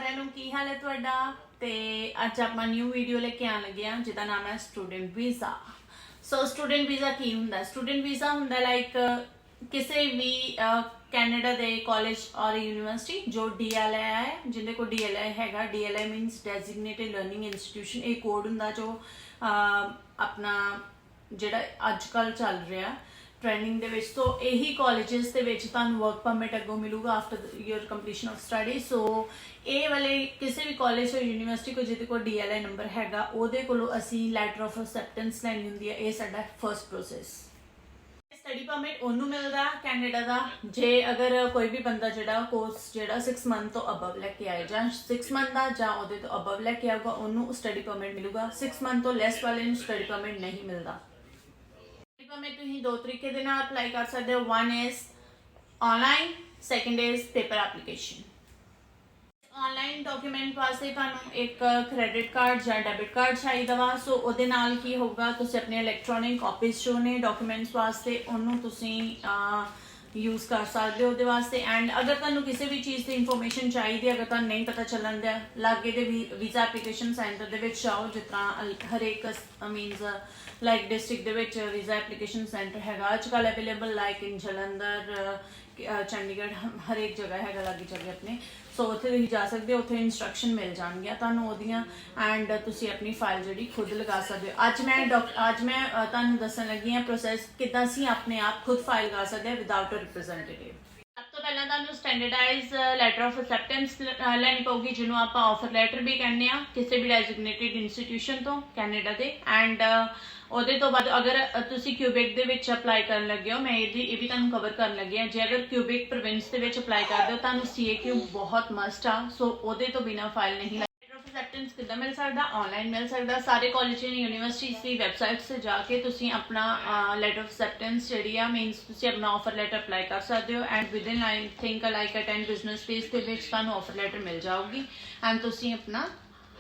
ਸਾਰਿਆਂ ਨੂੰ ਕੀ ਹਾਲ ਹੈ ਤੁਹਾਡਾ। ਤੇ ਅੱਜ ਆਪਾਂ ਨਿਊ ਵੀਡੀਓ ਲੈ ਕੇ ਆਣ ਲੱਗੇ ਆ ਜਿਹਦਾ ਨਾਮ ਹੈ student visa. So student visa ਕੀ ਹੁੰਦਾ? ਸਟੂਡੈਂਟ ਵੀਜ਼ਾ ਹੁੰਦਾ ਲਾਈਕ ਕਿਸੇ ਵੀ ਕੈਨੇਡਾ ਦੇ ਕਾਲਜ ਔਰ ਯੂਨੀਵਰਸਿਟੀ ਜੋ DLI ਹੈ, ਜਿਹਦੇ ਕੋਲ DLI ਹੈਗਾ। DLI means designated learning institution. ਇਹ ਕੋਡ ਹੁੰਦਾ ਜੋ ਆਪਣਾ ਜਿਹੜਾ ਅੱਜ ਕੱਲ੍ਹ ਚੱਲ ਰਿਹਾ ट्रेनिंग ਦੇ ਵਿੱਚ। ਸੋ ਇਹੀ ਕਾਲਜਸ ਦੇ ਵਿੱਚ ਤੁਹਾਨੂੰ ਵਰਕ ਪਰਮਿਟ ਅੱਗੋਂ ਮਿਲੂਗਾ after your completion of study. So ਇਹ ਵਾਲੇ ਕਿਸੇ ਵੀ ਕਾਲਜ ਜਾਂ ਯੂਨੀਵਰਸਿਟੀ ਕੋਲ ਜਿਹਦੇ ਕੋਲ DLI ਨੰਬਰ ਹੈਗਾ ਉਹਦੇ ਕੋਲੋਂ ਅਸੀਂ ਲੈਟਰ ਆਫ ਅਸੈਪਟੈਂਸ ਲੈਣੀ ਹੁੰਦੀ ਹੈ। ਇਹ ਸਾਡਾ ਫਰਸਟ ਪ੍ਰੋਸੈਸ। ਸਟੱਡੀ ਪਰਮਿਟ ਉਹਨੂੰ ਮਿਲਦਾ ਕੈਨੇਡਾ ਦਾ ਜੇ ਅਗਰ ਕੋਈ ਵੀ ਬੰਦਾ ਜਿਹੜਾ ਕੋਰਸ ਜਿਹੜਾ 6 ਮੰਥ ਤੋਂ ਅਬਵ ਲੈ ਕੇ ਆਏ, ਜਾਂ 6 ਮੰਥ ਦਾ ਜਾਂ ਉਹਦੇ ਤੋਂ ਅਬਵ ਲੈ ਕੇ ਆਊਗਾ ਉਹਨੂੰ ਸਟੱਡੀ ਪਰਮਿਟ ਮਿਲੂਗਾ। 6 ਮੰਥ ਤੋਂ ਲੈਸ ਵਾਲੇ ਨੂੰ ਸਟੱਡੀ ਪਰਮਿਟ ਨਹੀਂ ਮਿਲਦਾ। में तुम दो तरीके दे नाल अप्लाई कर सकते हो। One is online, second is paper application. Online document वास्ते तुहानू एक क्रेडिट कार्ड या डेबिट कार्ड चाहिए वा। सो उहदे नाल की होगा तुसीं अपने इलैक्ट्रॉनिक कॉपीज जो ने डॉक्यूमेंट्स वास्ते उहनू तुसीं यूज़ कर सकते हो ਉਹਦੇ वास्ते। एंड अगर तुहानू किसी भी चीज़ की इंफॉर्मेशन चाहिए, अगर तुहानू नहीं पता चलन दिया लागे दे वीज़ा एप्लीकेशन सेंटर दे विच जाओ। जिस तरह हरेक मीनस लाइक डिस्ट्रिक्ट दे विच वीज़ा एप्लीकेशन सेंटर हैगा अजकल available, like in Jalandhar, Chandigarh, हरेक जगह हैगा लागे जगह अपने। सो उत्थे तुसीं जा सकते हो, उत्थे इंस्ट्रक्शन मिल जाएंगे तुहानू ओहदियां एंड तुसीं अपनी फाइल जिहड़ी खुद लगा सकते हो। अज मैं तुहानू दस्सण लगी हां प्रोसैस किदां असीं अपने आप खुद फाइल लगा सकते हैं विदाउट अ रिप्रेजेंटेटिव। सब तो पहला तुहानू स्टैंडर्डाइज लैटर ऑफ एक्सेप्टेंस लैनी पऊगी, जिन्हों आपां ऑफर लैटर भी कहने आ किसी भी डेजिग्नेटेड इंस्टीट्यूशन तो कैनेडा दे। एंड ਉਹਦੇ ਤੋਂ ਬਾਅਦ ਅਗਰ ਤੁਸੀਂ ਕਿਊਬਿਕ ਦੇ ਵਿੱਚ ਅਪਲਾਈ ਕਰਨ ਲੱਗੇ ਹੋ, ਮੈਂ ਇਹ ਵੀ ਤੁਹਾਨੂੰ ਕਵਰ ਕਰਨ ਲੱਗੀ ਹਾਂ। ਜੇ ਅਗਰ ਕਿਊਬਿਕ ਪ੍ਰੋਵਿੰਸ ਦੇ ਵਿੱਚ ਅਪਲਾਈ ਕਰਦੇ ਹੋ ਤੁਹਾਨੂੰ CAQ ਬਹੁਤ ਮਸਟ ਆ। ਸੋ ਉਹਦੇ ਤੋਂ ਬਿਨਾ ਫਾਈਲ ਨਹੀਂ। ਲੈਟਰ ਆਫ ਅਸੈਪਟੈਂਸ ਕਿੱਦਾਂ ਮਿਲ ਸਕਦਾ? ਆਨਲਾਈਨ ਮਿਲ ਸਕਦਾ। ਸਾਰੇ college and universities the website 'ਤੇ ਜਾ ਕੇ ਤੁਸੀਂ ਆਪਣਾ ਲੈਟਰ ਆਫ ਅਸੈਪਟੈਂਸ ਜਿਹੜੀ ਆ ਮੀਨਸ ਤੁਸੀਂ ਆਪਣਾ ਆਫਰ ਲੈਟਰ ਅਪਲਾਈ ਕਰ ਸਕਦੇ ਹੋ। And within I think like 10 business days ਦੇ ਵਿੱਚ ਤੁਹਾਨੂੰ ਆਫਰ ਲੈਟਰ ਮਿਲ ਜਾਊਗੀ ਐਂਡ ਤੁਸੀਂ ਆਪਣਾ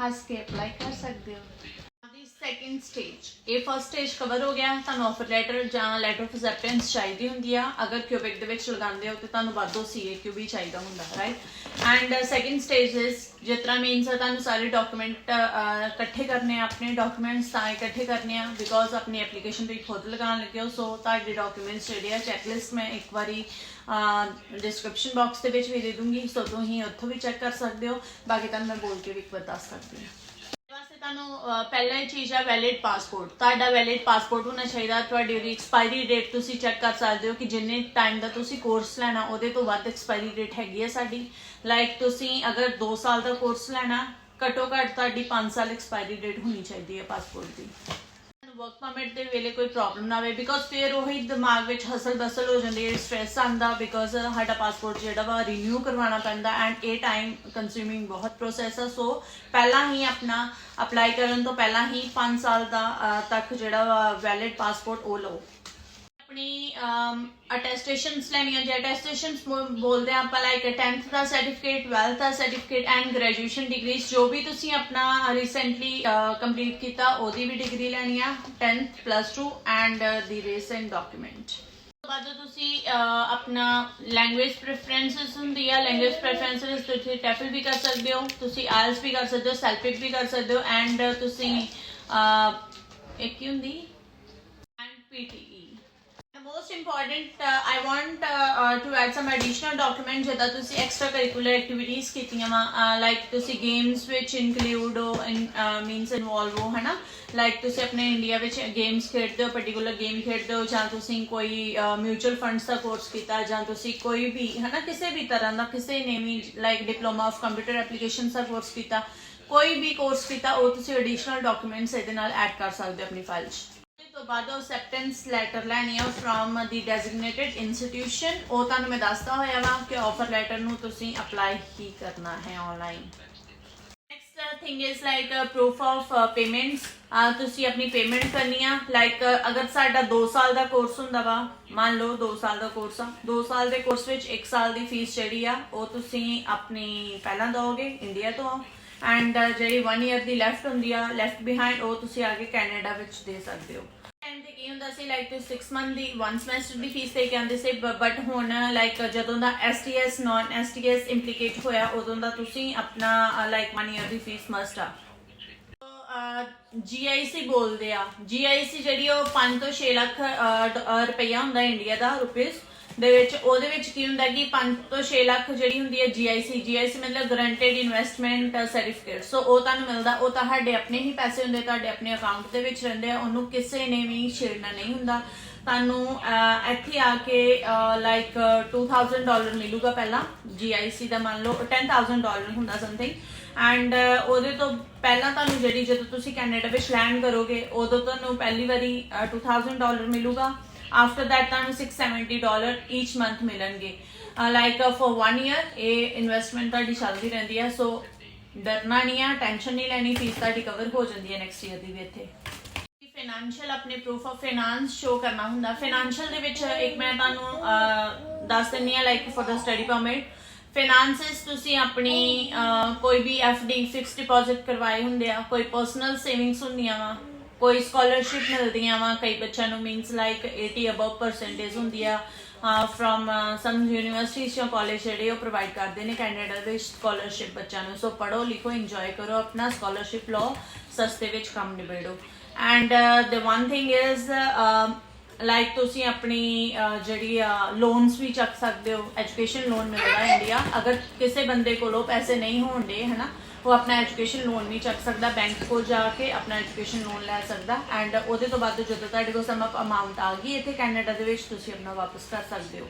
ਹੱਸ ਕੇ ਅਪਲਾਈ ਕਰ ਸਕਦੇ ਹੋ। ਸੈਕਿੰਡ ਸਟੇਜ, ਇਹ ਫਸਟ ਸਟੇਜ ਕਵਰ ਹੋ ਗਿਆ। ਤੁਹਾਨੂੰ ਆਫਰ ਲੈਟਰ ਜਾਂ ਲੈਟਰ ਆਫ ਅਸੈਪਟੈਂਸ ਚਾਹੀਦੀ ਹੁੰਦੀ ਆ। ਅਗਰ ਕਿਊਬਿਕ ਦੇ ਵਿੱਚ ਲਗਾਉਂਦੇ ਹੋ ਤਾਂ ਤੁਹਾਨੂੰ ਵਾਧੂ CAQ ਵੀ ਚਾਹੀਦਾ ਹੁੰਦਾ, ਰਾਈਟ। ਐਂਡ ਸੈਕਿੰਡ ਸਟੇਜ ਇਸ ਜਿਸ ਤਰ੍ਹਾਂ ਮੀਨਸ ਤੁਹਾਨੂੰ ਸਾਰੇ ਡਾਕੂਮੈਂਟ ਇਕੱਠੇ ਕਰਨੇ ਆ। ਆਪਣੇ ਡਾਕੂਮੈਂਟਸ ਤਾਂ ਇਕੱਠੇ ਕਰਨੇ ਆ ਬਿਕੋਜ਼ ਆਪਣੀ ਐਪਲੀਕੇਸ਼ਨ ਤੁਸੀਂ ਖੁਦ ਲਗਾਉਣ ਲੱਗੇ ਹੋ। ਸੋ ਤੁਹਾਡੇ ਡਾਕੂਮੈਂਟਸ ਜਿਹੜੇ ਆ ਚੈੱਕਲਿਸਟ ਮੈਂ ਇੱਕ ਵਾਰੀ ਡਿਸਕ੍ਰਿਪਸ਼ਨ ਬਾਕਸ ਦੇ ਵਿੱਚ ਵੀ ਦੇ ਦੂੰਗੀ। ਸੋ ਤੁਸੀਂ ਉੱਥੋਂ ਵੀ ਚੈੱਕ ਕਰ ਸਕਦੇ ਹੋ। ਬਾਕੀ ਤੁਹਾਨੂੰ ਮੈਂ ਬੋਲ ਕੇ ਵੀ ਇੱਕ ਵਾਰ ਦੱਸ ਸਕਦੀ ਹਾਂ। ਤੁਹਾਨੂੰ ਪਹਿਲਾ ਹੀ ਚੀਜ਼ ਹੈ ਵੈਲਿਡ ਪਾਸਪੋਰਟ। ਤੁਹਾਡਾ ਵੈਲਿਡ ਪਾਸਪੋਰਟ ਹੋਣਾ ਚਾਹੀਦਾ। ਤੁਹਾਡੀ ਉਹਦੀ ਐਕਸਪਾਇਰੀ ਡੇਟ ਤੁਸੀਂ ਚੈੱਕ ਕਰ ਸਕਦੇ ਹੋ ਕਿ ਜਿੰਨੇ ਟਾਈਮ ਦਾ ਤੁਸੀਂ ਕੋਰਸ ਲੈਣਾ ਉਹਦੇ ਤੋਂ ਵੱਧ ਐਕਸਪਾਇਰੀ ਡੇਟ ਹੈਗੀ ਹੈ ਸਾਡੀ। ਲਾਈਕ ਤੁਸੀਂ ਅਗਰ 2 ਸਾਲ ਦਾ ਕੋਰਸ ਲੈਣਾ ਘੱਟੋ ਘੱਟ ਤੁਹਾਡੀ 5 ਸਾਲ ਐਕਸਪਾਇਰੀ ਡੇਟ ਹੋਣੀ ਚਾਹੀਦੀ ਹੈ ਪਾਸਪੋਰਟ ਦੀ। वर्क परमिट के वेले कोई प्रॉब्लम ना आए बिकॉज फिर वही दिमाग में हसल दसल हो जाती है, स्ट्रैस आता बिकॉज साडा पासपोर्ट जो वा रिन्यू करवाना पैंदा एंड ये टाइम कंज्यूमिंग बहुत प्रोसैस है। सो पहला ही अपना अप्लाई करने तो पहला ही 5 साल का तक जो वैलिड पासपोर्ट वो लो। अपनी अटैस्टेशनस लैनियां जे अटैस्टेशनस बोलते हैं आप लाइक 10th का सर्टिफिकेट, 12th का सर्टिफिकेट एंड ग्रेजुएशन डिग्रीज जो भी तुसी अपना रिसेंटली कंप्लीट किया ओदी भी डिग्री लैनी है 10th +2 and the recent document. बाद तुसी अपना लैंग्वेज प्रेफरेंसिस हुंदी है, लैंग्वेज प्रेफरेंसिस तुसी टैफल भी कर सकते हो, तुसी IELTS भी कर सकते हो, सेल्फिक भी कर सकते हो एंड तुसी एक ही हुंदी and PTE। Most important I want to add some additional document जिदा तुसी extra curricular activities कीतियां वा like तुसी games which include means involve हो है ना। like तुसी अपने इंडिया विच games खेडदे हो, particular game खेडदे हो, जां तुसी कोई म्यूचुअल फंड्स का कोर्स कीता, जां तुसी कोई भी है ना किसी भी तरह का किसी ने भी like diploma of computer application का कोर्स कीता, कोई भी कोर्स कीता वो तुसी एडिशनल डॉक्यूमेंट्स इहदे नाल ऐड कर सकते हो अपनी फाइल च। तो बाद एक्सेप्टेंस लैटर लैनी है फ्रॉम दी डेजिग्नेटेड इंस्टीट्यूशन। वो तुहानू मैं दसदा होया वा कि ऑफर लैटर नू तुसी अप्लाई ही करना है online. Next thing is like proof of payments. तुसी अपनी पेमेंट करनी है। लाइक अगर साडा 2 साल का कोर्स हुंदा वा, मान लो 2 साल का कोर्स आ, 2 साल के कोर्स विच 1 साल की फीस जिहड़ी आ वो तुसी अपनी पहला दोगे इंडिया तो एंड जी 1 ईयर की लैफ्ट होंदी आ लैफ्ट बिहाइंड वो तुसी आगे कैनेडा विच दे सकते हो। ਹੁੰਦਾ ਸੀ ਲਾਈਕ 6 ਮੰਥ ਦੀ 1 ਸਮੈਸਟਰ ਦੀ ਫੀਸ ਦੇ ਕੇ ਆਉਂਦੇ ਸੀ, ਬਟ ਹੁਣ ਲਾਈਕ ਜਦੋਂ ਦਾ STS ਨਾਨ STS ਇੰਪਲੀਕੇਟ ਹੋਇਆ ਉਦੋਂ ਦਾ ਤੁਸੀਂ ਆਪਣਾ ਲਾਈਕ 1 ਈਅਰ ਦੀ ਫੀਸ ਮਸਟ ਆ। GIC ਬੋਲਦੇ ਆ। GIC ਜਿਹੜੀ ਉਹ 5 ਤੋਂ 6 ਲੱਖ ਰੁਪਈਆ ਹੁੰਦਾ ਇੰਡੀਆ ਦਾ ਰੁਪੀਸ ਦੇ ਵਿੱਚ। ਉਹਦੇ ਵਿੱਚ ਕੀ ਹੁੰਦਾ ਕਿ 5 ਤੋਂ 6 ਲੱਖ ਜਿਹੜੀ ਹੁੰਦੀ ਹੈ GIC ਮਤਲਬ ਗਰੰਟਡ ਇਨਵੈਸਟਮੈਂਟ ਸਰਟੀਫਿਕੇਟ। ਸੋ ਉਹ ਤੁਹਾਨੂੰ ਮਿਲਦਾ, ਉਹ ਤੁਹਾਡੇ ਆਪਣੇ ਹੀ ਪੈਸੇ ਹੁੰਦੇ, ਤੁਹਾਡੇ ਆਪਣੇ ਅਕਾਊਂਟ ਦੇ ਵਿੱਚ ਰਹਿੰਦੇ ਆ, ਉਹਨੂੰ ਕਿਸੇ ਨੇ ਵੀ ਛੇੜਨਾ ਨਹੀਂ ਹੁੰਦਾ। ਤੁਹਾਨੂੰ ਇੱਥੇ ਆ ਕੇ ਲਾਈਕ $2000 ਮਿਲੂਗਾ ਪਹਿਲਾਂ GIC ਦਾ, ਮੰਨ ਲਓ $10,000 ਹੁੰਦਾ ਸਮਥਿੰਗ। ਐਂਡ ਉਹਦੇ ਤੋਂ ਪਹਿਲਾਂ ਤੁਹਾਨੂੰ ਜਿਹੜੀ ਜਦੋਂ ਤੁਸੀਂ ਕੈਨੇਡਾ ਵਿੱਚ ਲੈਂਡ ਕਰੋਗੇ ਉਦੋਂ ਤੁਹਾਨੂੰ ਪਹਿਲੀ ਵਾਰੀ $2000 ਮਿਲੂਗਾ। ਆਫਟਰ ਦੈਟ ਤੁਹਾਨੂੰ $670 ਈਚ ਮੰਥ ਮਿਲਣਗੇ ਲਾਈਕ ਫॉर 1 ਈਅਰ। ਇਹ ਇਨਵੈਸਟਮੈਂਟ ਤੁਹਾਡੀ ਚੱਲਦੀ ਰਹਿੰਦੀ ਹੈ, ਸੋ ਡਰਨਾ ਨਹੀਂ ਆ, ਟੈਨਸ਼ਨ ਨਹੀਂ ਲੈਣੀ, ਫੀਸ ਤੁਹਾਡੀ ਕਵਰ ਹੋ ਜਾਂਦੀ ਹੈ ਨੈਕਸਟ ਈਅਰ ਦੀ ਵੀ। ਇੱਥੇ ਫਾਈਨੈਂਸ਼ੀਅਲ ਆਪਣੇ ਪ੍ਰੂਫ ਆਫ ਫਾਈਨਾਂਸ ਸ਼ੋ ਕਰਨਾ ਹੁੰਦਾ। ਫਾਈਨੈਂਸ਼ੀਅਲ ਦੇ ਵਿੱਚ ਇੱਕ ਮੈਂ ਤੁਹਾਨੂੰ ਦੱਸ ਦਿੰਦੀ ਹਾਂ like for the study permit. Finances ਤੁਸੀਂ ਆਪਣੀ ਕੋਈ ਵੀ FD ਫਿਕਸ ਡਿਪੋਜ਼ਿਟ ਕਰਵਾਏ ਹੁੰਦੇ ਆ, ਕੋਈ ਪਰਸਨਲ ਸੇਵਿੰਗਸ ਹੁੰਦੀਆਂ ਵਾ, ਕੋਈ ਸਕਾਲਰਸ਼ਿਪ ਮਿਲਦੀਆਂ ਵਾ ਕਈ ਬੱਚਿਆਂ ਨੂੰ, ਮੀਨਸ ਲਾਈਕ 80 ਅਬਵ ਪਰਸੈਂਟੇਜ ਹੁੰਦੀ ਆ ਫਰੋਮ ਸਮ ਯੂਨੀਵਰਸਿਟੀਜ਼ ਜਾਂ ਕਾਲਜ ਜਿਹੜੇ ਉਹ ਪ੍ਰੋਵਾਈਡ ਕਰਦੇ ਨੇ ਕੈਨੇਡਾ ਦੇ ਵਿੱਚ ਸਕਾਲਰਸ਼ਿਪ ਬੱਚਿਆਂ ਨੂੰ। ਸੋ ਪੜ੍ਹੋ ਲਿਖੋ, ਇੰਜੋਏ ਕਰੋ, ਆਪਣਾ ਸਕਾਲਰਸ਼ਿਪ ਲਓ, ਸਸਤੇ ਵਿੱਚ ਕੰਮ ਨਿਬੇੜੋ। And the one thing is like ਤੁਸੀਂ ਆਪਣੀ ਜਿਹੜੀ ਲੋਨਸ ਵੀ ਚੱਕ ਸਕਦੇ ਹੋ। ਐਜੂਕੇਸ਼ਨ ਲੋਨ ਮਿਲਦਾ ਇੰਡੀਆ, ਅਗਰ ਕਿਸੇ ਬੰਦੇ ਕੋਲੋਂ ਪੈਸੇ ਨਹੀਂ ਹੋਣਗੇ ਹੈ ਨਾ, ਉਹ ਆਪਣਾ ਐਜੂਕੇਸ਼ਨ ਲੋਨ ਵੀ ਚੱਕ ਸਕਦਾ, ਬੈਂਕ ਕੋਲ ਜਾ ਕੇ ਆਪਣਾ ਐਜੂਕੇਸ਼ਨ ਲੋਨ ਲੈ ਸਕਦਾ। ਐਂਡ ਉਹਦੇ ਤੋਂ ਬਾਅਦ ਜਦੋਂ ਤੁਹਾਡੇ ਕੋਲ ਸਮ ਅਮਾਊਂਟ ਆ ਗਈ ਇੱਥੇ ਕੈਨੇਡਾ ਦੇ ਵਿੱਚ, ਤੁਸੀਂ ਆਪਣਾ ਵਾਪਸ ਕਰ ਸਕਦੇ ਹੋ।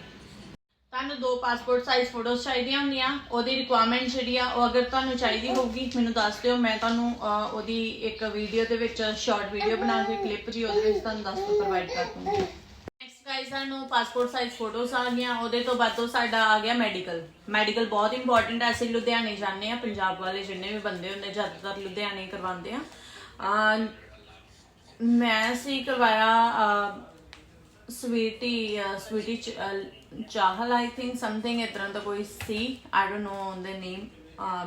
ਤੁਹਾਨੂੰ 2 ਪਾਸਪੋਰਟ ਸਾਈਜ਼ ਫੋਟੋਜ਼ ਚਾਹੀਦੀਆਂ ਹੁੰਦੀਆਂ। ਉਹਦੀ ਰਿਕੁਆਇਰਮੈਂਟ ਜਿਹੜੀ ਆ ਉਹ ਅਗਰ ਤੁਹਾਨੂੰ ਚਾਹੀਦੀ ਹੋਊਗੀ ਮੈਨੂੰ ਦੱਸ ਦਿਓ, ਮੈਂ ਤੁਹਾਨੂੰ ਉਹਦੀ ਇੱਕ ਵੀਡੀਓ ਦੇ ਵਿੱਚ ਸ਼ਾਰਟ ਵੀਡੀਓ ਬਣਾ ਕੇ ਕਲਿੱਪ ਜੀ ਉਹਦੇ ਵਿੱਚ ਤੁਹਾਨੂੰ ਦੱਸ ਕੇ ਪ੍ਰੋਵਾਈਡ ਕਰ ਦੂੰਗੀ। ਗਾਇਸ ਸਾਨੂੰ ਪਾਸਪੋਰਟ ਸਾਈਜ਼ ਫੋਟੋਜ਼ ਆ ਗਈਆਂ। ਉਹਦੇ ਤੋਂ ਬਾਅਦ ਸਾਡਾ ਆ ਗਿਆ ਮੈਡੀਕਲ ਬਹੁਤ ਇੰਪੋਰਟੈਂਟ ਹੈ। ਅਸੀਂ ਲੁਧਿਆਣੇ ਜਾਂਦੇ ਆ, ਪੰਜਾਬ ਵਾਲੇ ਜਿੰਨੇ ਵੀ ਬੰਦੇ ਹੁੰਦੇ ਜ਼ਿਆਦਾਤਰ ਲੁਧਿਆਣੇ ਕਰਵਾਉਂਦੇ ਆ। ਮੈਂ ਸੀ ਕਰਵਾਇਆ Sweety Chahal I think something ਇਸ ਤਰ੍ਹਾਂ ਦਾ ਕੋਈ ਸੀ, I don't know the name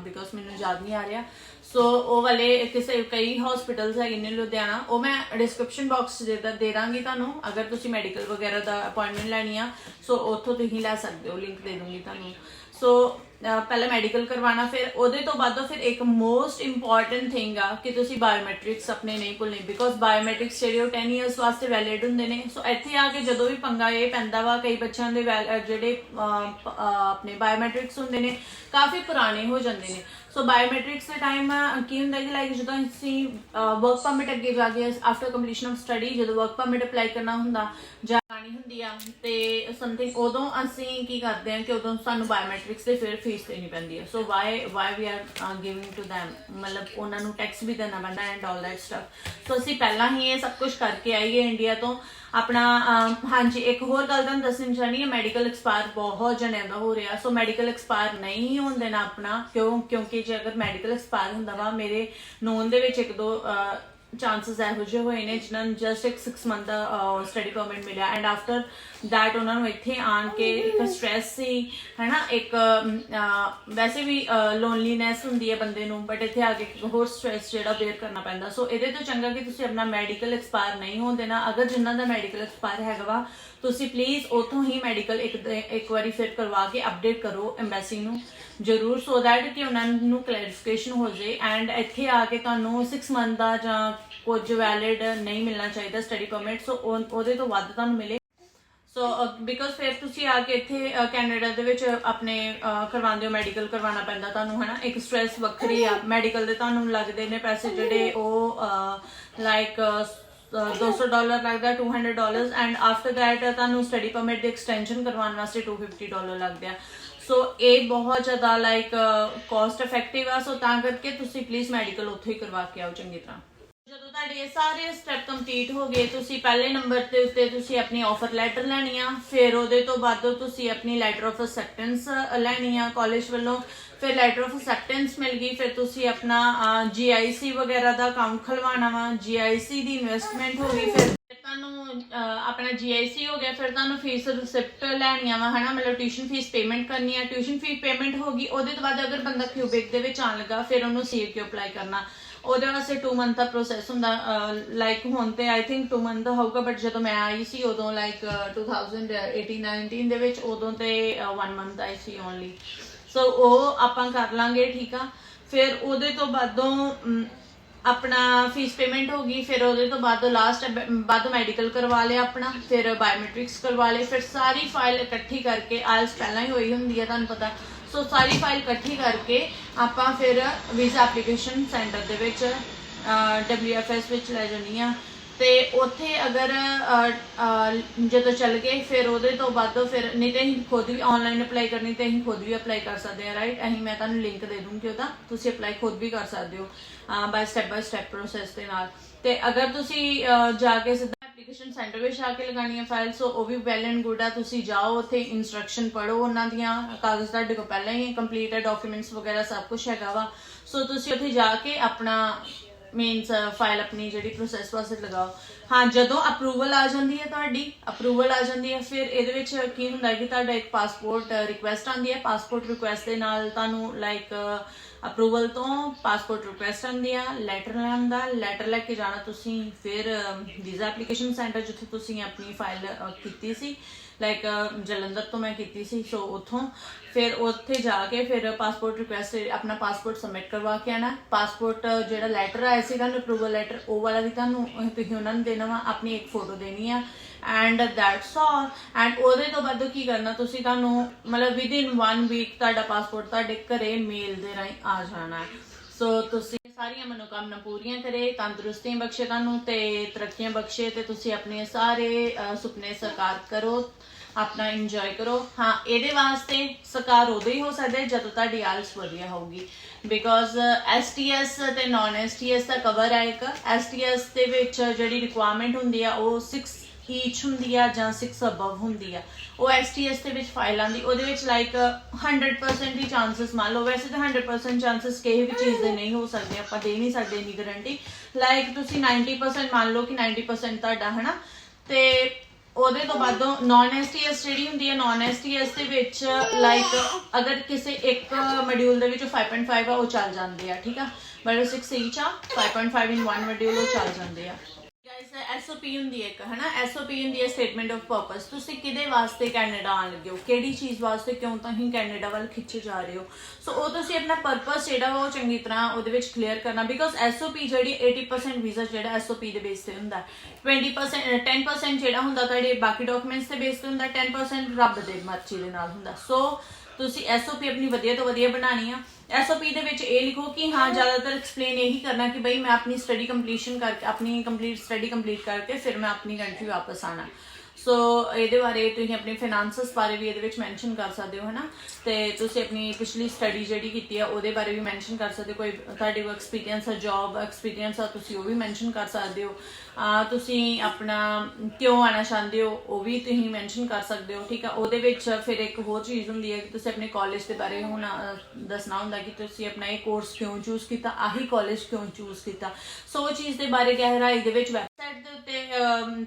because ਮੈਨੂੰ ਯਾਦ ਨਹੀਂ ਆ ਰਿਹਾ। ਸੋ ਉਹ ਵਾਲੇ ਕਈ ਹਸਪੀਟਲਸ ਹੈਗੇ ਨੇ ਲੁਧਿਆਣਾ, ਉਹ ਮੈਂ ਡਿਸਕ੍ਰਿਪਸ਼ਨ ਬਾਕਸ ਦੇ ਦਾਂਗੀ ਤੁਹਾਨੂੰ। ਅਗਰ ਤੁਸੀਂ ਮੈਡੀਕਲ ਵਗੈਰਾ ਦਾ ਅਪਾਇੰਟਮੈਂਟ ਲੈਣੀ ਆ ਸੋ ਉੱਥੋਂ ਤੁਸੀਂ ਲੈ ਸਕਦੇ ਹੋ, ਲਿੰਕ ਦੇ ਦੂੰਗੀ ਤੁਹਾਨੂੰ। ਸੋ ਪਹਿਲਾਂ ਮੈਡੀਕਲ ਕਰਵਾਉਣਾ, ਫਿਰ ਉਹਦੇ ਤੋਂ ਬਾਅਦ ਫਿਰ ਇੱਕ ਮੋਸਟ ਇੰਪੋਰਟੈਂਟ ਥਿੰਗ ਆ ਕਿ ਤੁਸੀਂ ਬਾਇਓਮੈਟ੍ਰਿਕਸ ਆਪਣੇ ਨਹੀਂ ਭੁੱਲਣੇ, ਬਿਕੋਜ਼ ਬਾਇਓਮੈਟ੍ਰਿਕਸ ਜਿਹੜੇ ਉਹ 10 ਇਅਰਸ ਵਾਸਤੇ ਵੈਲਿਡ ਹੁੰਦੇ ਨੇ। ਸੋ ਇੱਥੇ ਆ ਕੇ ਜਦੋਂ ਵੀ ਪੰਗਾ ਇਹ ਪੈਂਦਾ ਵਾ, ਕਈ ਬੱਚਿਆਂ ਦੇ ਜਿਹੜੇ ਆਪਣੇ ਬਾਇਓਮੈਟ੍ਰਿਕਸ ਹੁੰਦੇ ਨੇ ਕਾਫੀ ਪੁਰਾਣੇ ਹੋ ਜਾਂਦੇ ਨੇ। ਸੋ ਬਾਇਓਮੈਟ੍ਰਿਕਸ ਦੇ ਟਾਈਮ ਕੀ ਹੁੰਦਾ ਕਿ ਲਾਈਕ ਜਦੋਂ ਅਸੀਂ ਵਰਕ ਪਰਮਿਟ ਅੱਗੇ ਜਾ ਕੇ ਆਫਟਰ ਕੰਪਲੀਸ਼ਨ ਆਫ ਸਟੱਡੀ ਜਦੋਂ ਵਰਕ ਪਰਮਿਟ ਅਪਲਾਈ ਕਰਨਾ ਹੁੰਦਾ ਜਾਣੀ ਹੁੰਦੀ ਆ ਤੇ ਸਮਥਿੰਗ, ਉਦੋਂ ਅਸੀਂ ਕੀ ਕਰਦੇ ਆ ਕਿ ਉਦੋਂ ਸਾਨੂੰ ਬਾਇਓਮੈਟ੍ਰਿਕਸ ਦੇ ਫਿਰ ਫੀਸ ਦੇਣੀ ਪੈਂਦੀ ਹੈ। So why we are giving to them, ਮਤਲਬ ਉਹਨਾਂ ਨੂੰ ਟੈਕਸ ਵੀ ਦੇਣਾ ਪੈਂਦਾ and all that stuff. So ਅਸੀਂ ਪਹਿਲਾਂ ਹੀ ਇਹ ਸਭ ਕੁਝ ਕਰਕੇ ਆਈਏ ਇੰਡੀਆ ਤੋਂ ਆਪਣਾ। ਹਾਂਜੀ, ਇੱਕ ਹੋਰ ਗੱਲ ਤੁਹਾਨੂੰ ਦੱਸਣੀ ਚਾਹਨੀ ਹੈ, ਮੈਡੀਕਲ ਐਕਸਪਾਇਰ ਬਹੁਤ ਜਣਿਆਂ ਦਾ ਹੋ ਰਿਹਾ। ਸੋ ਮੈਡੀਕਲ ਐਕਸਪਾਇਰ ਨਹੀਂ ਹੋਣ ਦੇਣਾ ਆਪਣਾ, ਕਿਉਂਕਿ ਜੇ ਅਗਰ ਮੈਡੀਕਲ ਐਕਸਪਾਇਰ ਹੁੰਦਾ ਵਾ, ਮੇਰੇ ਨੋਨ ਦੇ ਵਿੱਚ 1-2 ਚਾਂਸਸ ਇਹੋ ਜਿਹੇ ਹੋਏ ਨੇ ਜਿਨ੍ਹਾਂ ਨੂੰ ਜਸਟ ਇੱਕ 6 ਮੰਥ ਦਾ ਸਟੱਡੀ ਪਰਮਿਟ ਮਿਲਿਆ ਐਂਡ ਆਫਟਰ ਦੈਟ ਉਹਨਾਂ ਨੂੰ ਇੱਥੇ ਆਣ ਕੇ ਇੱਕ ਸਟ੍ਰੈਸ ਸੀ ਹੈ ਨਾ, ਇੱਕ ਵੈਸੇ ਵੀ ਲੋਨਲੀਨੈਸ ਹੁੰਦੀ ਹੈ ਬੰਦੇ ਨੂੰ, ਬਟ ਇੱਥੇ ਆ ਕੇ ਹੋਰ ਸਟ੍ਰੈਸ ਜਿਹੜਾ ਬੇਅਰ ਕਰਨਾ ਪੈਂਦਾ। ਸੋ ਇਹਦੇ ਤੋਂ ਚੰਗਾ ਕਿ ਤੁਸੀਂ ਆਪਣਾ ਮੈਡੀਕਲ ਐਕਸਪਾਇਰ ਨਹੀਂ ਹੋਣ ਦੇਣਾ। ਅਗਰ ਜਿਨ੍ਹਾਂ ਦਾ ਮੈਡੀਕਲ ਐਕਸਪਾਇਰ ਹੈਗਾ ਵਾ ਤੁਸੀਂ ਪਲੀਜ਼ ਉੱਥੋਂ ਹੀ ਮੈਡੀਕਲ ਇੱਕ ਵਾਰੀ ਫਿਰ ਕਰਵਾ ਕੇ ਅਪਡੇਟ ਕਰੋ ਐਮਬੈਸੀ ਨੂੰ ਜ਼ਰੂਰ, ਸੋ ਦੈਟ ਕਿ ਉਹਨਾਂ ਨੂੰ ਕਲੈਰੀਫਿਕੇਸ਼ਨ ਹੋ ਜਾਏ ਐਂਡ ਇੱਥੇ ਆ ਕੇ ਤੁਹਾਨੂੰ 6 ਮੰਥ ਦਾ ਜਾਂ ਕੁਝ ਵੈਲਿਡ ਨਹੀਂ ਮਿਲਣਾ ਚਾਹੀਦਾ ਸਟੱਡੀ ਪਰਮਿਟ, ਸੋ ਉਹਦੇ ਤੋਂ ਵੱਧ ਤੁਹਾਨੂੰ ਮਿਲੇ। ਸੋ ਬਿਕੋਜ਼ ਫਿਰ ਤੁਸੀਂ ਆ ਕੇ ਇੱਥੇ ਕੈਨੇਡਾ ਦੇ ਵਿੱਚ ਆਪਣੇ ਕਰਵਾਉਂਦੇ ਹੋ, ਮੈਡੀਕਲ ਕਰਵਾਉਣਾ ਪੈਂਦਾ ਤੁਹਾਨੂੰ ਹੈ ਨਾ, ਇੱਕ ਸਟ੍ਰੈਸ ਵੱਖਰੀ ਆ। ਮੈਡੀਕਲ ਦੇ ਤੁਹਾਨੂੰ ਲੱਗਦੇ ਨੇ ਪੈਸੇ ਜਿਹੜੇ ਉਹ ਲਾਈਕ $200 ਲੱਗਦਾ, $200 ਐਂਡ ਆਫਟਰ ਦੈਟ ਤੁਹਾਨੂੰ ਸਟੱਡੀ ਪਰਮਿਟ ਦੀ ਐਕਸਟੈਂਸ਼ਨ ਕਰਵਾਉਣ ਵਾਸਤੇ $250 ਲੱਗਦੇ ਆ। ਸੋ ਇਹ ਬਹੁਤ ਜ਼ਿਆਦਾ ਲਾਈਕ ਕੋਸਟ ਇਫੈਕਟਿਵ ਆ। ਸੋ ਤਾਂ ਕਰਕੇ ਤੁਸੀਂ ਪਲੀਜ਼ ਮੈਡੀਕਲ ਉੱਥੋਂ ਹੀ ਕਰਵਾ ਕੇ ਆਓ ਚੰਗੀ ਤਰ੍ਹਾਂ। ਜਦੋਂ ਤੁਹਾਡੇ ਇਹ ਸਾਰੇ ਸਟੈਪ ਕੰਪਲੀਟ ਹੋ ਗਏ, ਤੁਸੀਂ ਪਹਿਲੇ ਨੰਬਰ ਤੇ ਉੱਤੇ ਤੁਸੀਂ ਆਪਣੀ ਆਫਰ ਲੈਟਰ ਲੈਣੀ ਆ, ਫਿਰ ਉਹਦੇ ਤੋਂ ਬਾਅਦ ਤੁਸੀਂ ਆਪਣੀ ਲੈਟਰ ਆਫ ਅਸੈਪਟੈਂਸ ਲੈਣੀ ਆ ਕਾਲਜ ਵੱਲੋਂ। ਫਿਰ ਲੈਟਰ ਆਫ ਅਸੈਪਟੈਂਸ ਮਿਲ ਗਈ, ਫਿਰ ਤੁਸੀਂ ਆਪਣਾ GIC ਵਗੈਰਾ ਦਾ ਅਕਾਊਂਟ ਖਲਵਾਉਣਾ ਵਾ, GIC ਦੀ ਇਨਵੈਸਟਮੈਂਟ ਹੋ ਗਈ, ਫਿਰ ਤੁਹਾਨੂੰ ਆਪਣਾ GIC ਹੋ ਗਿਆ, ਫਿਰ ਤੁਹਾਨੂੰ ਫੀਸ ਰਿਸਿਪਟ ਲੈਣੀਆਂ ਵਾ ਹੈ ਨਾ, ਮਤਲਬ ਟਿਊਸ਼ਨ ਫੀਸ ਪੇਮੈਂਟ ਕਰਨੀ ਆ। ਟਿਊਸ਼ਨ ਫੀਸ ਪੇਮੈਂਟ ਹੋ ਗਈ, ਉਹਦੇ ਤੋਂ ਬਾਅਦ ਅਗਰ ਬੰਦਾ ਕਿਊਬਿਕ ਦੇ ਵਿੱਚ ਆਉਣ ਲੱਗਾ ਫਿਰ ਉਹਨੂੰ CAQ ਅਪਲਾਈ ਕਰਨਾ। ਉਹਦੇ ਵਾਸਤੇ 2 ਮੰਥ ਦਾ ਪ੍ਰੋਸੈਸ ਹੁੰਦਾ ਲਾਈਕ ਹੁਣ ਤੇ ਆਈ ਥਿੰਕ 2 ਮੰਥ ਦਾ ਹੋਊਗਾ ਬਟ ਜਦੋਂ ਮੈਂ ਆਈ ਸੀ ਉਦੋਂ ਲਾਈਕ 2018-19 ਦੇ ਵਿੱਚ ਉਦੋਂ ਤੇ 1 ਮੰਥ ਆਈ ਸੀ ਓਨਲੀ ਸੋ ਉਹ ਆਪਾਂ ਕਰ ਲਾਂਗੇ ਠੀਕ ਆ ਫਿਰ ਉਹਦੇ ਤੋਂ ਬਾਅਦੋਂ अपना फीस पेमेंट होगी फिर ਉਹਦੇ ਤੋਂ ਬਾਅਦ ਲਾਸਟ ਬਾਅਦ ਮੈਡੀਕਲ ਕਰਵਾ ਲਿਆ ਆਪਣਾ ਫਿਰ ਬਾਇਓਮੈਟ੍ਰਿਕਸ ਕਰਵਾ ਲਏ ਫਿਰ ਸਾਰੀ ਫਾਈਲ ਇਕੱਠੀ ਕਰਕੇ ਆਇਲਸ ਪਹਿਲਾਂ ਹੀ ਹੋਈ ਹੁੰਦੀ ਹੈ ਤੁਹਾਨੂੰ ਪਤਾ ਸੋ ਸਾਰੀ ਫਾਈਲ ਇਕੱਠੀ ਕਰਕੇ ਆਪਾਂ ਫਿਰ ਵੀਜ਼ਾ ਐਪਲੀਕੇਸ਼ਨ ਸੈਂਟਰ ਦੇ ਵਿੱਚ WFS ਵਿੱਚ ਲੈ ਜਾਣੀ ਆ ਤੇ ਉੱਥੇ ਅਗਰ ਜਦੋਂ ਚੱਲ ਗਏ ਫਿਰ ਉਹਦੇ ਤੋਂ ਬਾਅਦ ਫਿਰ ਨਹੀਂ ਤੇ ਅਸੀਂ ਖੁਦ ਵੀ ਆਨਲਾਈਨ ਅਪਲਾਈ ਕਰਨੀ ਤੇ ਅਸੀਂ ਖੁਦ ਵੀ ਅਪਲਾਈ ਕਰ ਸਕਦੇ ਹਾਂ ਰਾਈਟ ਅਸੀਂ ਮੈਂ ਤੁਹਾਨੂੰ ਲਿੰਕ ਦੇ ਦੂੰਗੀ ਉਹਦਾ ਤੁਸੀਂ ਅਪਲਾਈ ਖੁਦ ਵੀ ਕਰ ਸਕਦੇ ਹੋ ਬਾਈ ਸਟੈਪ ਪ੍ਰੋਸੈਸ ਦੇ ਨਾਲ ਤੇ ਅਗਰ ਤੁਸੀਂ ਜਾ ਕੇ ਸਿੱਧਾ ਐਪਲੀਕੇਸ਼ਨ ਸੈਂਟਰ ਵਿੱਚ ਆ ਕੇ ਲਗਾਣੀ ਹੈ ਫਾਈਲ ਸੋ ਉਹ ਵੀ ਵੈਲ ਐਂਡ ਗੁੱਡ ਆ ਤੁਸੀਂ ਜਾਓ ਉੱਥੇ ਇਨਸਟਰਕਸ਼ਨ ਪੜ੍ਹੋ ਉਹਨਾਂ ਦੀਆਂ ਕਾਗਜ਼ ਤੁਹਾਡੇ ਕੋਲ ਪਹਿਲਾਂ ਹੀ ਕੰਪਲੀਟ ਹੈ ਡਾਕੂਮੈਂਟਸ ਵਗੈਰਾ ਸਭ ਕੁਝ ਹੈਗਾ ਵਾ ਸੋ ਤੁਸੀਂ ਉੱਥੇ ਜਾ ਕੇ ਆਪਣਾ मीनस फाइल अपनी जी प्रोसैस वास्ते लगाओ हाँ जो अप्रूवल आ जाती है तुहाडी अप्रूवल आ जाती है फिर ये की हुंदा कि तुहाडा एक पासपोर्ट रिक्वेस्ट आती है पासपोर्ट रिक्वेस्ट के नाल तुहानू लाइक अप्रूवल तो पासपोर्ट रिक्वेस्ट आती है लैटर लैंदा लैटर लैके जाना तुसी फिर वीज़ा एप्लीकेशन सेंटर जिथे तुसी अपनी फाइल कीती सी लाइक जलंधर तो मैं की सी सो उतों फिर उत्थे जाके फिर पासपोर्ट रिक्वेस्ट अपना पासपोर्ट सबमिट करवा के आना पासपोर्ट जो लैटर आया सी अप्रूवल लैटर वो वाला भी तुहानू उन्होंने देना वा अपनी एक फोटो देनी है एंड दैट्स ऑल एंड ਉਹਦੇ ਤੋਂ ਬਾਅਦ ਕੀ ਕਰਨਾ ਤੁਸੀਂ ਤੁਹਾਨੂੰ ਮਤਲਬ ਵਿਦਿਨ 1 ਵੀਕ ਤੁਹਾਡਾ ਪਾਸਪੋਰਟ ਤੁਹਾਡੇ ਘਰੇ ਮੇਲ ਦੇ ਰਾਹੀਂ ਆ ਜਾਣਾ ਹੈ ਸੋ ਤੁਸੀਂ ਸਾਰੀਆਂ ਮਨੋਕਾਮਨਾ ਪੂਰੀਆਂ ਕਰੇ ਤੰਦਰੁਸਤੀਆਂ ਬਖਸ਼ੇ ਤੁਹਾਨੂੰ ਤੇ ਤਰੱਕੀਆਂ ਬਖਸ਼ੇ ਤੇ ਤੁਸੀਂ ਆਪਣੇ ਸਾਰੇ ਸੁਪਨੇ ਸਾਕਾਰ ਕਰੋ अपना इंजॉय करो हाँ ये वास्ते साकार उदो ही हो सकता है जदों तुहाडी आइल्स वधिया होगी बिकॉज STS ते नॉन STS का कवर है एक STS दे विच जिहड़ी रिक्वायरमेंट हुंदी है वो 6 ईच हुंदी है जां 6 अबव हुंदी है वो STS दे विच फाइल आंदी ओहदे विच लाइक 100% ही चांसेस मान लो वैसे तो 100% चांसेस किसी भी चीज़ दे नहीं हो सकते आपां दे नहीं सकते इन्नी गारंटी लाइक तुसीं 90% मान लो कि 90% तुहाडा है ना ते ਉਹਦੇ ਤੋਂ ਬਾਅਦੋਂ ਨੌਨ STS ਜਿਹੜੀ ਹੁੰਦੀ ਹੈ ਨੌਨ STS ਦੇ ਵਿੱਚ ਲਾਈਕ ਅਗਰ ਕਿਸੇ ਇੱਕ ਮੋਡਿਊਲ ਦੇ ਵਿੱਚ 5.5 ਆ ਉਹ ਚੱਲ ਜਾਂਦੇ ਆ ਠੀਕ ਆ ਬਟ 6 ਈਚ ਆ 5.5 ਇਨ 1 ਮੋਡਿਊਲ ਉਹ ਚੱਲ ਜਾਂਦੇ ਆ गाइस SOP ਹੁੰਦੀ ਹੈ ਇੱਕ ਹਨਾ SOP ਹੁੰਦੀ ਹੈ ਸਟੇਟਮੈਂਟ ਆਫ ਪਰਪਸ ਤੁਸੀਂ ਕਿਹਦੇ ਵਾਸਤੇ ਕੈਨੇਡਾ ਆਣ ਲੱਗੇ ਹੋ ਕਿਹੜੀ ਚੀਜ਼ ਵਾਸਤੇ ਕਿਉਂ ਤੁਸੀਂ ਕੈਨੇਡਾ ਵੱਲ ਖਿੱਚੇ ਜਾ ਰਹੇ ਹੋ ਸੋ ਉਹ ਤੁਸੀਂ ਆਪਣਾ ਪਰਪਸ ਜਿਹੜਾ ਵਾ ਉਹ ਚੰਗੀ ਤਰ੍ਹਾਂ ਉਹਦੇ ਵਿੱਚ ਕਲੀਅਰ ਕਰਨਾ ਬਿਕੋਜ਼ SOP ਜਿਹੜੀ 80% ਵੀਜ਼ਾ ਜਿਹੜਾ SOP ਦੇ ਬੇਸ ਤੇ ਹੁੰਦਾ 10% ਜਿਹੜਾ ਹੁੰਦਾ ਤੁਹਾਡੇ ਬਾਕੀ ਡਾਕੂਮੈਂਟਸ ਦੇ ਬੇਸ ਤੇ ਹੁੰਦਾ 10% ਰੱਬ ਦੇ ਮਰਜ਼ੀ ਦੇ ਨਾਲ ਹੁੰਦਾ ਸੋ ਤੁਸੀਂ SOP ਆਪਣੀ ਵਧੀਆ ਤੋਂ ਵਧੀਆ ਬਣਾਣੀ ਆ SOP ਦੇ ਵਿੱਚ ਇਹ ਲਿਖੋ ਕਿ ਹਾਂ ਜ਼ਿਆਦਾਤਰ ਐਕਸਪਲੇਨ ਇਹੀ ਕਰਨਾ ਕਿ ਬਈ ਮੈਂ ਆਪਣੀ ਸਟੱਡੀ ਕੰਪਲੀਸ਼ਨ ਕਰਕੇ ਆਪਣੀ ਸਟੱਡੀ ਕੰਪਲੀਟ ਕਰਕੇ ਫਿਰ ਮੈਂ ਆਪਣੀ ਕੰਟਰੀ ਵਾਪਸ ਆਣਾ ਸੋ ਇਹਦੇ ਬਾਰੇ ਤੁਸੀਂ ਆਪਣੇ ਫਾਈਨਾਂਸਸ ਬਾਰੇ ਵੀ ਇਹਦੇ ਵਿੱਚ ਮੈਂਸ਼ਨ ਕਰ ਸਕਦੇ ਹੋ ਹਨਾ ਤੇ ਤੁਸੀਂ ਆਪਣੀ ਪਿਛਲੀ ਸਟੱਡੀ ਜਿਹੜੀ ਕੀਤੀ ਆ ਉਹਦੇ ਬਾਰੇ ਵੀ ਮੈਂਸ਼ਨ ਕਰ ਸਕਦੇ ਹੋ ਕੋਈ ਤੁਹਾਡੇ ਕੋਲ ਐਕਸਪੀਰੀਅੰਸ ਆ ਜੌਬ ਐਕਸਪੀਰੀਅੰਸ ਆ ਤੁਸੀਂ ਉਹ ਵੀ ਮੈਂਸ਼ਨ ਕਰ ਸਕਦੇ ਹੋ ਤੁਸੀਂ ਆਪਣਾ ਕਿਉਂ ਆਣਾ ਚਾਹੁੰਦੇ ਹੋ ਉਹ ਵੀ ਤੁਸੀਂ ਮੈਂਸ਼ਨ ਕਰ ਸਕਦੇ ਹੋ ਠੀਕ ਆ ਉਹਦੇ ਵਿੱਚ ਫਿਰ ਇੱਕ ਹੋਰ ਚੀਜ਼ ਹੁੰਦੀ ਹੈ ਕਿ ਤੁਸੀਂ ਆਪਣੇ ਕਾਲਜ ਦੇ ਬਾਰੇ ਹੁਣ ਦੱਸਣਾ ਹੁੰਦਾ ਕਿ ਤੁਸੀਂ ਆਪਣਾ ਇਹ ਕੋਰਸ ਕਿਉਂ ਚੂਜ਼ ਕੀਤਾ ਆਹੀ ਕਾਲਜ ਕਿਉਂ ਚੂਜ਼ ਕੀਤਾ ਸੋ ਉਹ ਚੀਜ਼ ਦੇ ਬਾਰੇ ਗਹਿਰਾਈ ਦੇ ਵਿੱਚ ਵੈਬਸਾਈਟ ਦੇ ਉੱਤੇ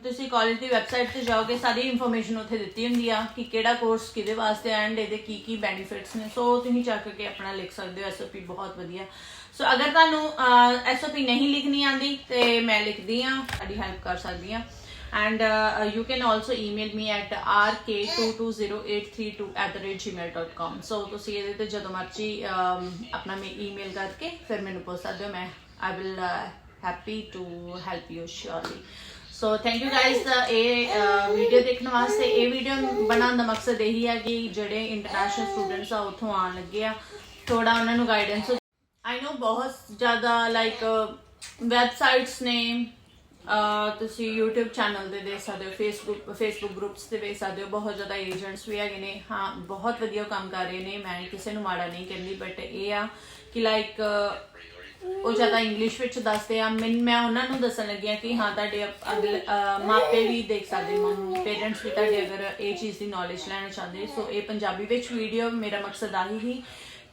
ਤੁਸੀਂ ਕਾਲਜ ਦੀ ਵੈਬਸਾਈਟ ਤੇ ਜਾਓਗੇ ਸਾਰੀ ਇਨਫੋਰਮੇਸ਼ਨ ਉੱਥੇ ਦਿੱਤੀ ਹੁੰਦੀ ਆ ਕਿ ਕਿਹੜਾ ਕੋਰਸ ਕਿਹਦੇ ਵਾਸਤੇ ਐਂਡ ਇਹਦੇ ਕੀ ਬੈਨੀਫਿਟਸ ਨੇ ਸੋ ਤੁਸੀਂ ਚੱਕ ਕੇ ਆਪਣਾ ਲਿਖ ਸਕਦੇ ਹੋ SOP ਬਹੁਤ ਵਧੀਆ ਸੋ ਅਗਰ ਤੁਹਾਨੂੰ SOP ਨਹੀਂ ਲਿਖਣੀ ਆਂਦੀ ਤੇ ਮੈਂ ਲਿਖਦੀ ਆ ਤੁਹਾਡੀ ਹੈਲਪ ਕਰ ਸਕਦੀ ਆ and you can also email me at rk220832@gmail.com so ਤੁਸੀਂ ਇਹਦੇ ਤੇ ਜਦੋਂ ਮਰਜ਼ੀ ਆਪਣਾ ਈਮੇਲ ਕਰਕੇ ਫਿਰ ਮੈਨੂੰ ਪੁੱਛ ਸਕਦੇ ਹੋ ਮੈਂ I will happy to help you surely so thank you guys ये वीडियो देखने वास्ते ये वीडियो बनाने का मकसद यही है कि जोड़े इंटरनेशनल स्टूडेंट्स आ उतों आन लगे आ थोड़ा उन्होंने गाइडेंस आई नो बहुत ज़्यादा लाइक वैबसाइट्स ने ਤੁਸੀਂ YouTube ਚੈਨਲ ਤੇ ਦੇਖ ਸਕਦੇ ਹੋ ਫੇਸਬੁੱਕ ਗਰੁੱਪਸ ਤੇ ਦੇਖ ਸਕਦੇ ਹੋ ਬਹੁਤ ਜ਼ਿਆਦਾ ਏਜੰਟਸ ਵੀ ਹੈਗੇ ਨੇ ਹਾਂ ਬਹੁਤ ਵਧੀਆ ਕੰਮ ਕਰ ਰਹੇ ਨੇ ਮੈਂ ਕਿਸੇ ਨੂੰ ਮਾੜਾ ਨਹੀਂ ਕਹਿੰਦੀ ਬਟ ਇਹ ਆ ਕਿ ਲਾਈਕ ਉਹ ਜ਼ਿਆਦਾ ਇੰਗਲਿਸ਼ ਵਿੱਚ ਦੱਸਦੇ ਆ ਮੈਂ ਉਹਨਾਂ ਨੂੰ ਦੱਸਣ ਲੱਗੀ ਆ ਕਿ ਹਾਂ ਤੁਹਾਡੇ ਅਗਲੇ ਮਾਪੇ ਵੀ ਦੇਖ ਸਕਦੇ ਪੇਰੈਂਟਸ ਵੀ ਤੁਹਾਡੇ ਅਗਰ ਇਹ ਚੀਜ਼ ਦੀ ਨੌਲੇਜ ਲੈਣਾ ਚਾਹੁੰਦੇ ਸੋ ਇਹ ਪੰਜਾਬੀ ਵਿੱਚ ਵੀਡੀਓ ਮੇਰਾ ਮਕਸਦ ਆਹੀ ਹੀ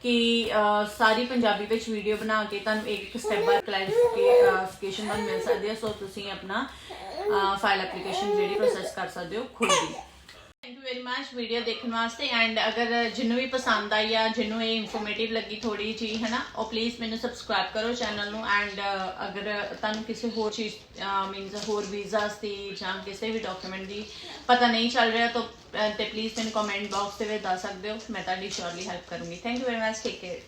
कि सारी पंजाबी विच वीडियो बना के तुहानूं एक स्टैप बाय क्लैरिफिकेशन मिल सकती है सो तुसीं अपना फाइल एप्लीकेशन जिहड़ी प्रोसैस कर सकते हो खुद ही thank you very much video ਦੇਖਣ ਵਾਸਤੇ ਐਂਡ ਅਗਰ ਜਿਹਨੂੰ ਵੀ ਪਸੰਦ ਆਈ ਆ ਜਿਹਨੂੰ ਇਹ ਇਨਫੋਰਮੇਟਿਵ ਲੱਗੀ ਥੋੜੀ ਜੀ ਹੈ ਨਾ ਉਹ ਪਲੀਜ਼ ਮੈਨੂੰ ਸਬਸਕ੍ਰਾਈਬ ਕਰੋ ਚੈਨਲ ਨੂੰ ਐਂਡ ਅਗਰ ਤੁਹਾਨੂੰ ਕਿਸੇ ਹੋਰ ਚੀਜ਼ ਮੀਨਸ ਹੋਰ ਵੀਜ਼ਾਸ ਦੀ ਜਾਂ ਕਿਸੇ ਵੀ ਡਾਕੂਮੈਂਟ ਦੀ ਪਤਾ ਨਹੀਂ ਚੱਲ ਰਿਹਾ ਤਾਂ ਤੇ ਪਲੀਜ਼ ਮੈਨੂੰ ਕਮੈਂਟ ਬਾਕਸ ਦੇ ਵਿੱਚ ਦੱਸ ਸਕਦੇ ਹੋ ਮੈਂ ਤੁਹਾਡੀ ਸ਼ੋਰਲੀ ਹੈਲਪ ਕਰੂੰਗੀ thank you very much take care